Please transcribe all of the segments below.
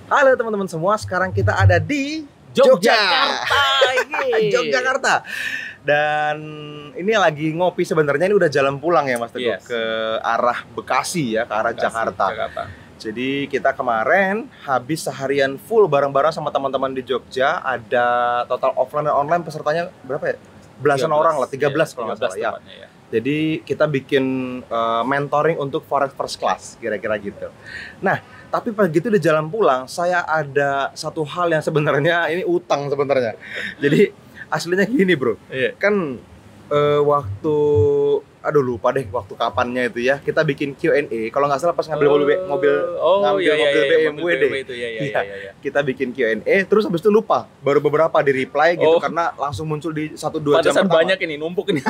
Halo teman-teman semua, sekarang kita ada di Yogyakarta. Yogyakarta. Dan ini lagi ngopi sebenarnya, ini udah jalan pulang ya Mas Teguh, Yes. ke arah Bekasi ya, ke arah Jakarta. Jadi kita kemarin habis seharian full bareng-bareng sama teman-teman di Jogja. Ada total offline dan online pesertanya berapa ya? Belasan 13, orang lah, 13 ya, kalau nggak salah ya. ya. Jadi kita bikin mentoring untuk Forex First Class, kira-kira gitu. Nah, tapi pas gitu di jalan pulang, saya ada satu hal yang sebenarnya ini utang sebenarnya. Jadi aslinya gini bro, Iya. kan waktu, aduh lupa deh waktu kapannya itu ya, kita bikin Q&A. Kalau nggak salah pas ngambil mobil BMW deh. Itu, Iya. Kita bikin Q&A, terus habis itu lupa. Baru beberapa di reply gitu, karena langsung muncul di 1-2 jam Pantesan pertama. banyak ini, numpuk ini.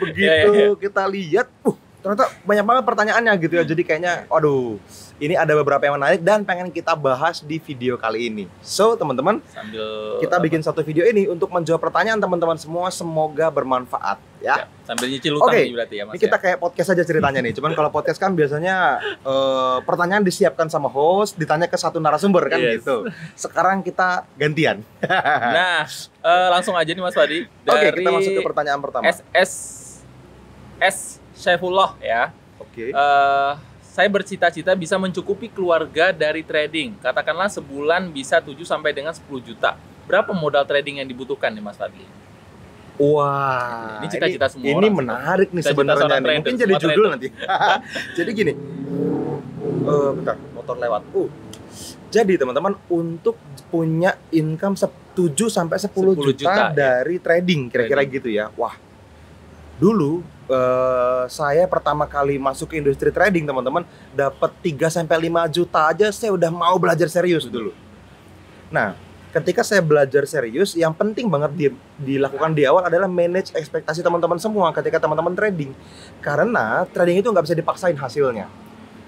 Begitu kita lihat, ternyata banyak banget pertanyaannya gitu ya. Jadi kayaknya, waduh, ini ada beberapa yang menarik dan pengen kita bahas di video kali ini. So, teman-teman, Sambil kita bikin satu video ini untuk menjawab pertanyaan teman-teman semua. Semoga bermanfaat ya. sambil nyicil utang Oke, nih berarti ya Mas. Ini kita kayak podcast aja ceritanya nih. Cuman kalau podcast kan biasanya pertanyaan disiapkan sama host, ditanya ke satu narasumber kan Yes. gitu. Sekarang kita gantian. Nah, langsung aja nih Mas Fadi. Oke, kita masuk ke pertanyaan pertama. S Syaifullah ya. Oke. Saya bercita-cita bisa mencukupi keluarga dari trading. Katakanlah sebulan bisa 7 sampai dengan 10 juta. Berapa modal trading yang dibutuhkan nih Mas Fadli? Wah, Ini cita-cita semua ini orang. menarik nih Cita-cita sebenarnya seorang nih. trader, Mungkin jadi semua judul trader. nanti. Jadi gini, bentar, motor lewat. Jadi teman-teman, untuk punya income 7 sampai 10 juta ya. dari trading, kira-kira gitu ya. Wah, dulu saya pertama kali masuk ke industri trading, teman-teman, dapat 3 sampai 5 juta aja saya udah mau belajar serius dulu. Nah, ketika saya belajar serius, yang penting banget dilakukan di awal adalah manage ekspektasi teman-teman semua ketika teman-teman trading. Karena trading itu nggak bisa dipaksain hasilnya.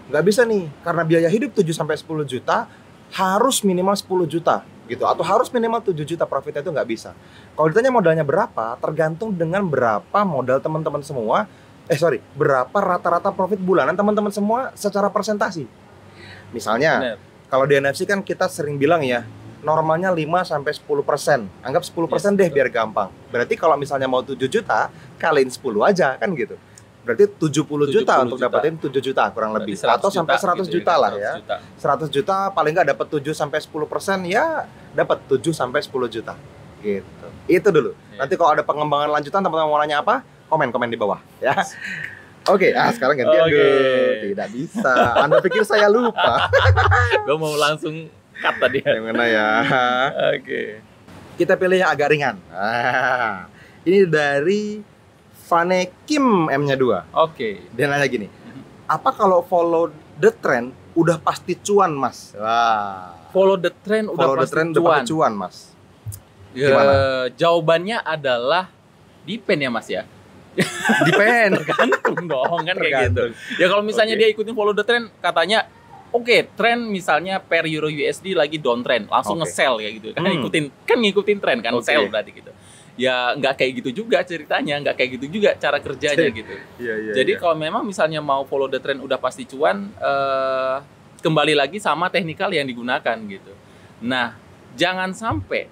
Nggak bisa nih, karena biaya hidup 7 sampai 10 juta, harus minimal 10 juta gitu. Atau harus minimal 7 juta profitnya, itu nggak bisa. Kalau ditanya modalnya berapa, tergantung dengan berapa modal teman-teman semua. Berapa rata-rata profit bulanan teman-teman semua secara persentasi. Misalnya, Bener. kalau di NFC kan kita sering bilang ya, normalnya 5 sampai 10%. Anggap 10% deh biar gampang. Berarti kalau misalnya mau 7 juta, kaliin 10 aja kan gitu. Berarti 70 juta untuk dapetin 7 juta kurang lebih. Atau sampai 100 juta lah ya. 100 juta paling nggak dapat 7 sampai 10%, ya dapat 7 sampai 10 juta. Gitu. Itu dulu. Iya. Nanti kalau ada pengembangan lanjutan, teman-teman mau nanya apa? Komen di bawah ya. Oke, sekarang gantian dulu. Tidak bisa. Anda pikir saya lupa? Gue mau langsung cut tadi ya. Yang mana ya? Oke. Kita pilih yang agak ringan. Ini dari Vane Kim M-nya 2. Oke. Dia nanya gini, apa kalau follow the trend udah pasti cuan, Mas? Wah. Follow the trend udah Follow the pasti trend udah pasti cuan, Mas. Gimana? Jawabannya adalah depend ya Mas ya. Depend. Tergantung dong kan kayak gitu. Tergantung. Ya kalau misalnya Oke. dia ikutin follow the trend, katanya oke, tren misalnya per euro USD lagi downtrend, langsung Oke. nge-sell kayak gitu. Ngikutin tren kan, Oke. sell berarti gitu. Ya nggak kayak gitu juga ceritanya, nggak kayak gitu juga cara kerjanya gitu. Iya. Jadi kalau memang misalnya mau follow the trend udah pasti cuan, kembali lagi sama teknikal yang digunakan gitu. Nah, jangan sampai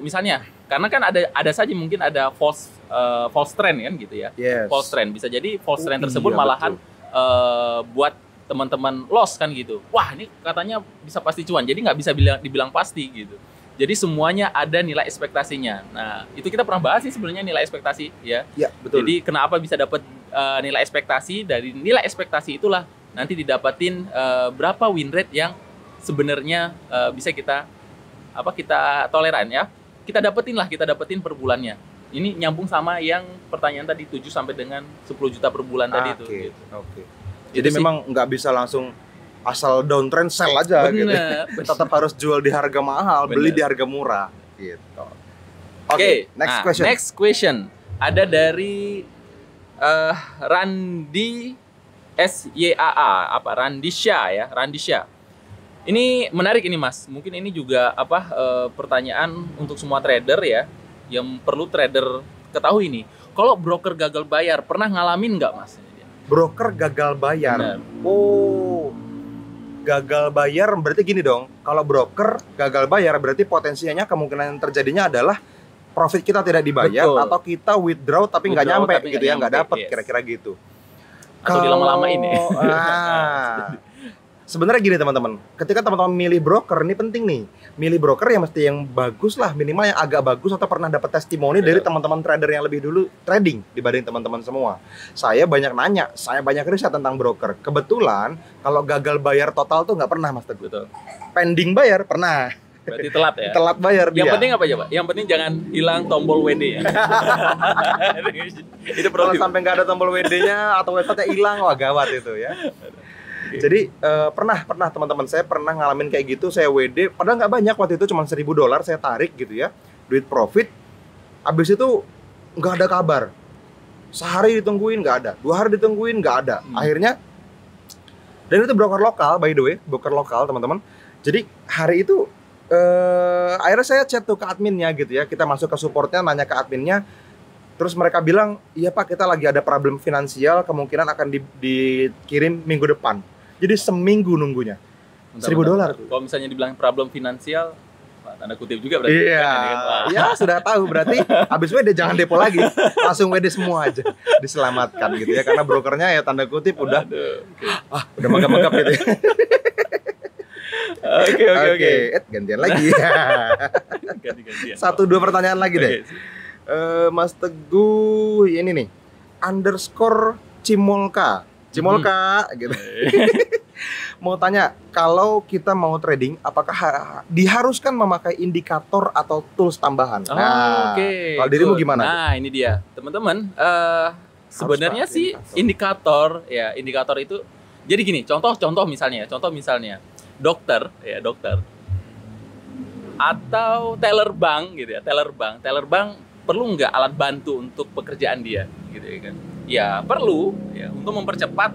misalnya, karena kan ada saja mungkin ada false trend kan gitu ya. Yes. False trend bisa jadi false trend tersebut Iya, malahan betul. buat teman-teman loss kan gitu. Wah, ini katanya bisa pasti cuan. Jadi nggak bisa dibilang pasti gitu. Jadi semuanya ada nilai ekspektasinya. Nah, itu kita pernah bahas sih sebenarnya nilai ekspektasi ya. Iya, betul. Jadi kenapa bisa dapat nilai ekspektasi, dari nilai ekspektasi itulah nanti didapatin berapa win rate yang sebenarnya bisa kita toleran ya. Kita dapetin per bulannya. Ini nyambung sama yang pertanyaan tadi 7 sampai dengan 10 juta per bulan tadi itu gitu. Oke. Jadi memang nggak bisa langsung asal downtrend sell aja gitu. Bener. Tetap harus jual di harga mahal, Bener. beli di harga murah gitu. Oke, next question. Ada dari Randi SYAA, Randisha. Ini menarik ini Mas. Mungkin ini juga pertanyaan untuk semua trader ya, yang perlu trader ketahui nih. Kalau broker gagal bayar, pernah ngalamin nggak Mas? Broker gagal bayar. Bener. Oh, gagal bayar berarti gini dong. Kalau broker gagal bayar berarti potensinya kemungkinan yang terjadinya adalah profit kita tidak dibayar. Betul. Atau kita withdraw tapi nggak Withdraw nyampe tapi gitu nggak ya, nggak nyampe, dapet yes. kira-kira gitu. Atau dilama-lamain ya. Sebenarnya gini teman-teman, ketika teman-teman milih broker ini penting nih. Milih broker yang mesti yang bagus lah, minimal yang agak bagus atau pernah dapat testimoni dari teman-teman trader yang lebih dulu trading dibanding teman-teman semua. Saya banyak nanya, saya banyak riset tentang broker. Kebetulan kalau gagal bayar total tuh nggak pernah Mas Teguh. Betul. Pending bayar pernah. Berarti telat ya. Telat bayar Yang dia. penting apa coba? Yang penting jangan hilang tombol WD ya. Itu Kalau perlu. sampai nggak ada tombol WD-nya atau website-nya hilang, wah gawat itu ya. Jadi pernah teman-teman saya pernah ngalamin kayak gitu. Saya WD, padahal nggak banyak waktu itu, cuma $1.000 saya tarik gitu ya, duit profit. Abis itu nggak ada kabar. Sehari ditungguin nggak ada, 2 hari ditungguin nggak ada. Akhirnya, dan itu broker lokal by the way, broker lokal teman-teman. Jadi hari itu akhirnya saya chat tuh ke adminnya gitu ya. Kita masuk ke supportnya, nanya ke adminnya. Terus mereka bilang, iya Pak, kita lagi ada problem finansial, kemungkinan akan dikirim minggu depan. Jadi seminggu nunggunya. $1.000. Kalau misalnya dibilang problem finansial, wah, tanda kutip juga berarti. Iya, Kan, wah. ya sudah tahu berarti habis WD jangan depo lagi, langsung WD semua aja, diselamatkan gitu ya, karena brokernya ya tanda kutip udah, Aduh, oke. udah megap-megap gitu. Ya. Oke. Gantian lagi. Ganti-gantian. 1-2 pertanyaan lagi deh. Oke. Mas Teguh ini nih _Cimolka gitu. Mau tanya, kalau kita mau trading, apakah diharuskan memakai indikator atau tools tambahan? Oke. Kalau dirimu good. gimana? Nah, ini dia. Teman-teman, sebenarnya pakai sih indikator itu jadi gini, contoh misalnya, dokter atau teller bank gitu ya, teller bank perlu nggak alat bantu untuk pekerjaan dia gitu ya kan? Ya perlu ya untuk mempercepat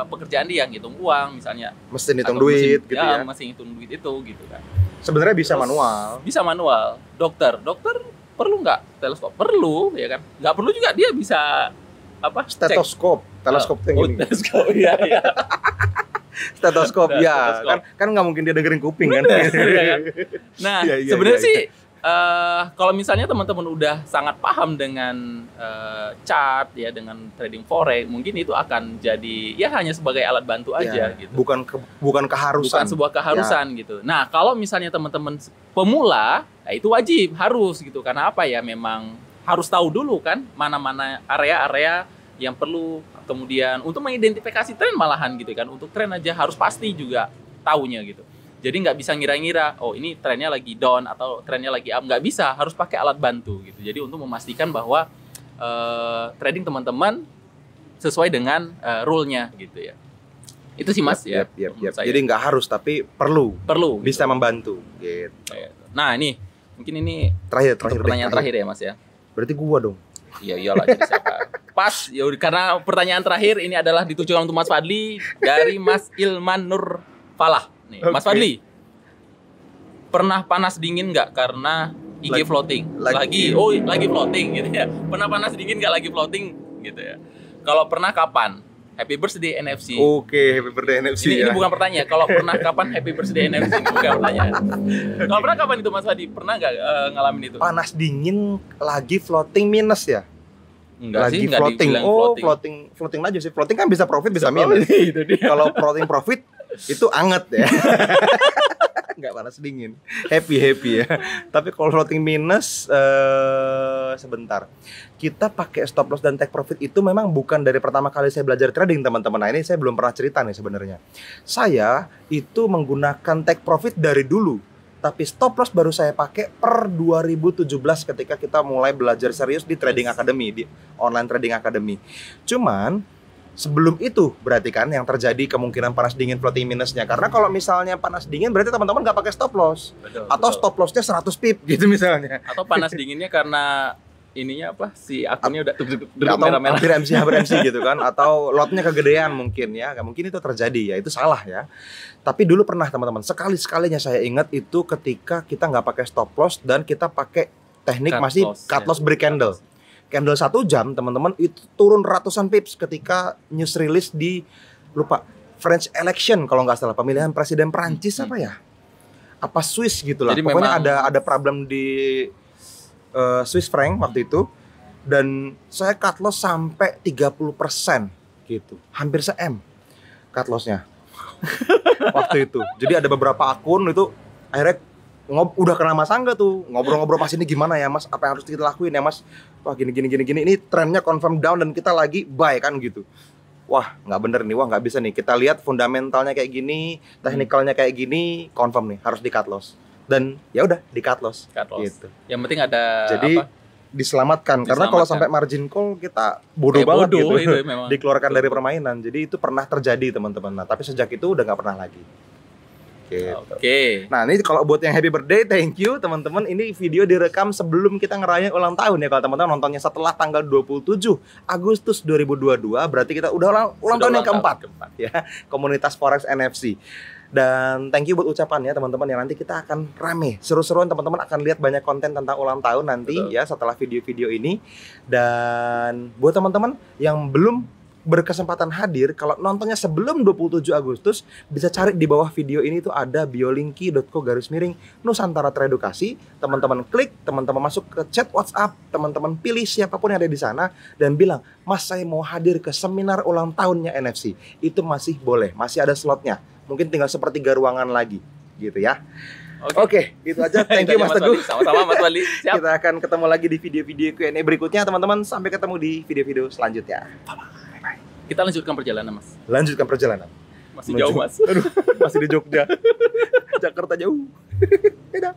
pekerjaan dia, ngitung uang misalnya. Mesin hitung Atau duit gitu ya. Mesin hitung duit itu gitu kan. Sebenarnya bisa Terus, manual. Bisa manual. Dokter perlu nggak teleskop? Perlu ya kan? Nggak perlu juga dia bisa apa? Stetoskop, teleskop tinggi. Teleskop ya. Stetoskop Nah, ya, stetoskop. kan nggak mungkin dia dengerin kuping kan. Iya kan? Nah, Iya, sebenarnya iya. sih kalau misalnya teman-teman udah sangat paham dengan chart ya, dengan trading forex, mungkin itu akan jadi ya hanya sebagai alat bantu aja Ya, gitu. bukan keharusan. Bukan sebuah keharusan gitu. Nah, kalau misalnya teman-teman pemula, ya itu wajib, harus gitu. Karena apa ya? Memang harus tahu dulu kan mana-mana area-area yang perlu, kemudian untuk mengidentifikasi tren malahan gitu kan. Untuk tren aja harus pasti juga taunya gitu. Jadi nggak bisa ngira-ngira, oh ini trennya lagi down atau trennya lagi up, nggak bisa, harus pakai alat bantu gitu. Jadi untuk memastikan bahwa trading teman-teman sesuai dengan rule-nya gitu ya. Itu sih Mas ya. menurut saya. Jadi nggak harus tapi perlu Perlu bisa gitu. membantu gitu. Nah ini mungkin ini Terakhir pertanyaan terakhir ya Mas ya. Berarti gua dong. Iya iyalah, jadi siapa? Pas ya karena pertanyaan terakhir ini adalah ditujukan untuk Mas Fadli dari Mas Ilman Nur Falah. Nih, Mas Oke. Fadli, pernah panas dingin nggak karena IG floating? Lagi floating gitu ya. Pernah panas dingin nggak lagi floating gitu ya? Kalau pernah kapan? Happy birthday NFC. Oke, happy birthday NFC Ini ya. bukan pertanyaan. Kalau pernah kapan happy birthday NFC? Ini bukan pertanyaan. Kalau pernah kapan itu Mas Fadli? Pernah nggak ngalamin itu? Panas dingin lagi floating minus ya? Enggak Lagi sih, enggak floating. dibilang Oh, floating aja sih. Floating kan bisa profit bisa minus. Itu dia. Kalau floating profit itu anget ya. Nggak panas dingin. Happy ya. Tapi kalau floating minus sebentar. Kita pakai stop loss dan take profit itu memang bukan dari pertama kali saya belajar trading, teman-teman. Nah, ini saya belum pernah cerita nih sebenarnya. Saya itu menggunakan take profit dari dulu. Tapi stop loss baru saya pakai per 2017 ketika kita mulai belajar serius di Trading Academy, di online Trading Academy. Cuman sebelum itu berarti kan yang terjadi kemungkinan panas dingin floating minusnya. Karena kalau misalnya panas dingin berarti teman-teman nggak pakai stop loss. Betul, Atau betul. stop lossnya 100 pip gitu misalnya. Atau panas dinginnya karena ininya apa? Si akunnya udah duduk Atau merah-merah. hampir MC gitu kan. Atau lotnya kegedean mungkin ya. Mungkin itu terjadi ya, itu salah ya. Tapi dulu pernah teman-teman, sekali-sekalinya saya ingat itu ketika kita nggak pakai stop loss dan kita pakai teknik cut loss break candle. Candle 1 jam teman-teman itu turun ratusan pips ketika news release di lupa French election kalau nggak salah, pemilihan presiden Prancis apa ya? Apa Swiss gitu lah. Jadi Pokoknya memang ada problem di Swiss franc waktu itu, dan saya cut loss sampai 30% gitu. Hampir se-M cut loss-nya. Waktu itu. Jadi ada beberapa akun itu akhirnya udah kena Mas Angga tuh, ngobrol-ngobrol Mas, ini gimana ya Mas, apa yang harus kita lakuin ya Mas, wah gini ini trennya confirm down dan kita lagi buy kan gitu. Wah nggak bener nih, wah nggak bisa nih, kita lihat fundamentalnya kayak gini, technicalnya kayak gini, confirm nih harus di cut loss, dan ya udah di cut loss. Gitu. Yang penting ada jadi diselamatkan, karena kalau sampai margin call kita bodoh banget bodoh, gitu, itu memang. dikeluarkan dari permainan. Jadi itu pernah terjadi teman-teman. Nah tapi sejak itu udah nggak pernah lagi. Gitu. Oke. Nah ini kalau buat yang happy birthday, thank you teman-teman. Ini video direkam sebelum kita ngerayain ulang tahun ya. Kalau teman-teman nontonnya setelah tanggal 27 Agustus 2022, berarti kita udah ulang tahun yang keempat ya, komunitas Forex NFC. Dan thank you buat ucapannya teman-teman, yang nanti kita akan rame, seru-seruan, teman-teman akan lihat banyak konten tentang ulang tahun nanti. Betul. Ya setelah video-video ini. Dan buat teman-teman yang belum berkesempatan hadir, kalau nontonnya sebelum 27 Agustus, bisa cari di bawah video ini tuh ada biolinki.co/Nusantara Teredukasi. Teman-teman klik, teman-teman masuk ke chat WhatsApp, teman-teman pilih siapapun yang ada di sana dan bilang, "Mas, saya mau hadir ke seminar ulang tahunnya NFC." Itu masih boleh, masih ada slotnya. Mungkin tinggal sepertiga ruangan lagi, gitu ya. Oke, gitu aja. Thank you Mas Teguh. Sama-sama Mas Wali. Siap. Kita akan ketemu lagi di video-video Q&A berikutnya teman-teman. Sampai ketemu di video-video selanjutnya. Kita lanjutkan perjalanan, Mas. Lanjutkan perjalanan. Masih jauh, Mas. Aduh, masih di Jogja. Jakarta jauh. Beda.